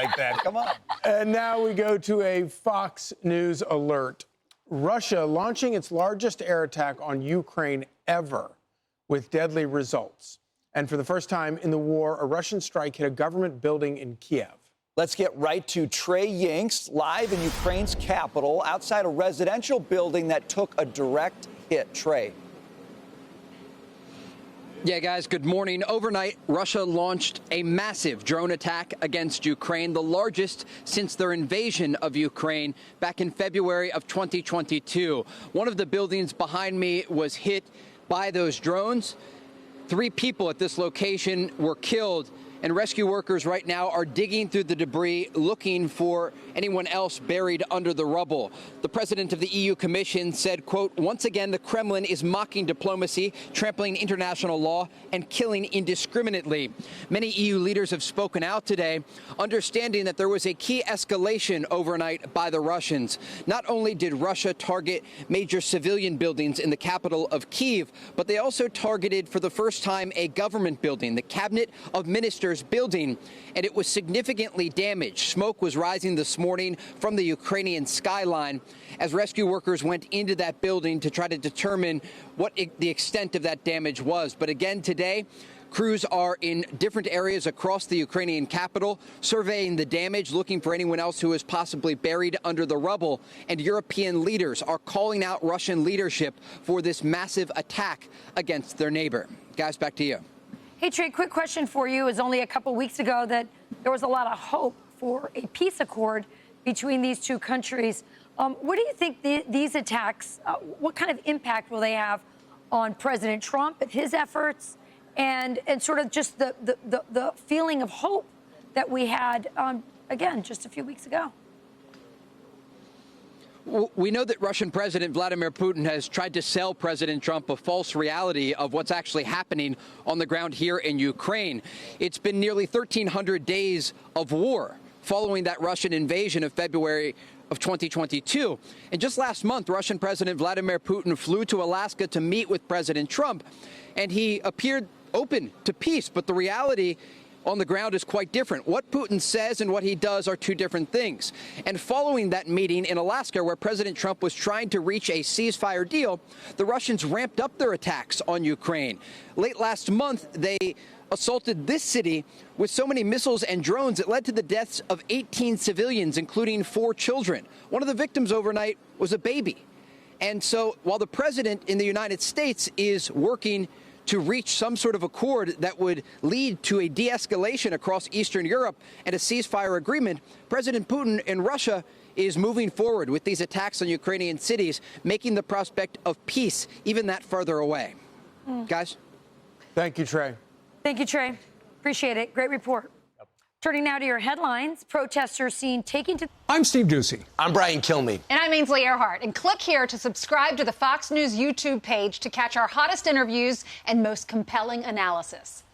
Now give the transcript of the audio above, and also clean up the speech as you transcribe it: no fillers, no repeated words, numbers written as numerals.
like that. Come on. And now we go to a Fox News alert. Russia launching its largest air attack on Ukraine ever with deadly results. And for the first time in the war, a Russian strike hit a government building in Kyiv. Let's get right to Trey Yingst, live in Ukraine's capital, outside a residential building that took a direct hit. Trey. Yeah, guys, good morning. Overnight, Russia launched a massive drone attack against Ukraine, the largest since their invasion of Ukraine back in February of 2022. One of the buildings behind me was hit by those drones. 3 people at this location were killed, and rescue workers right now are digging through the debris looking for anyone else buried under the rubble. The president of the EU Commission said, quote, once again, the Kremlin is mocking diplomacy, trampling international law, and killing indiscriminately. Many EU leaders have spoken out today, understanding that there was a key escalation overnight by the Russians. Not only did Russia target major civilian buildings in the capital of Kyiv, but they also targeted for the first time a government building, the Cabinet of Ministers building, and it was significantly damaged. Smoke was rising this morning from the Ukrainian skyline as rescue workers went into that building to try to determine what the extent of that damage was. But again, today, crews are in different areas across the Ukrainian capital, surveying the damage, looking for anyone else who is possibly buried under the rubble. And European leaders are calling out Russian leadership for this massive attack against their neighbor. Guys, back to you. Hey, Trey, quick question for you. It was only a couple weeks ago that there was a lot of hope for a peace accord between these two countries. What do you think these attacks, what kind of impact will they have on President Trump and his efforts and sort of just the feeling of hope that we had, again, just a few weeks ago? We know that Russian President Vladimir Putin has tried to sell President Trump a false reality of what's actually happening on the ground here in Ukraine. It's been nearly 1,300 days of war following that Russian invasion of February of 2022. And just last month, Russian President Vladimir Putin flew to Alaska to meet with President Trump, and he appeared open to peace. But the reality on the ground is quite different. What Putin says and what he does are two different things. And following that meeting in Alaska, where President Trump was trying to reach a ceasefire deal, the Russians ramped up their attacks on Ukraine. Late last month, they assaulted this city with so many missiles and drones it led to the deaths of 18 civilians, including 4 children. One of the victims overnight was a baby. And so while the president in the United States is working to reach some sort of accord that would lead to a de-escalation across Eastern Europe and a ceasefire agreement, President Putin in Russia is moving forward with these attacks on Ukrainian cities, making the prospect of peace even that further away. Guys? Thank you, Trey. Thank you, Trey. Appreciate it. Great report. Turning now to your headlines. Protesters seen taking to... I'm Steve Doocy. I'm Brian Kilmeade. And I'm Ainsley Earhart. And click here to subscribe to the Fox News YouTube page to catch our hottest interviews and most compelling analysis.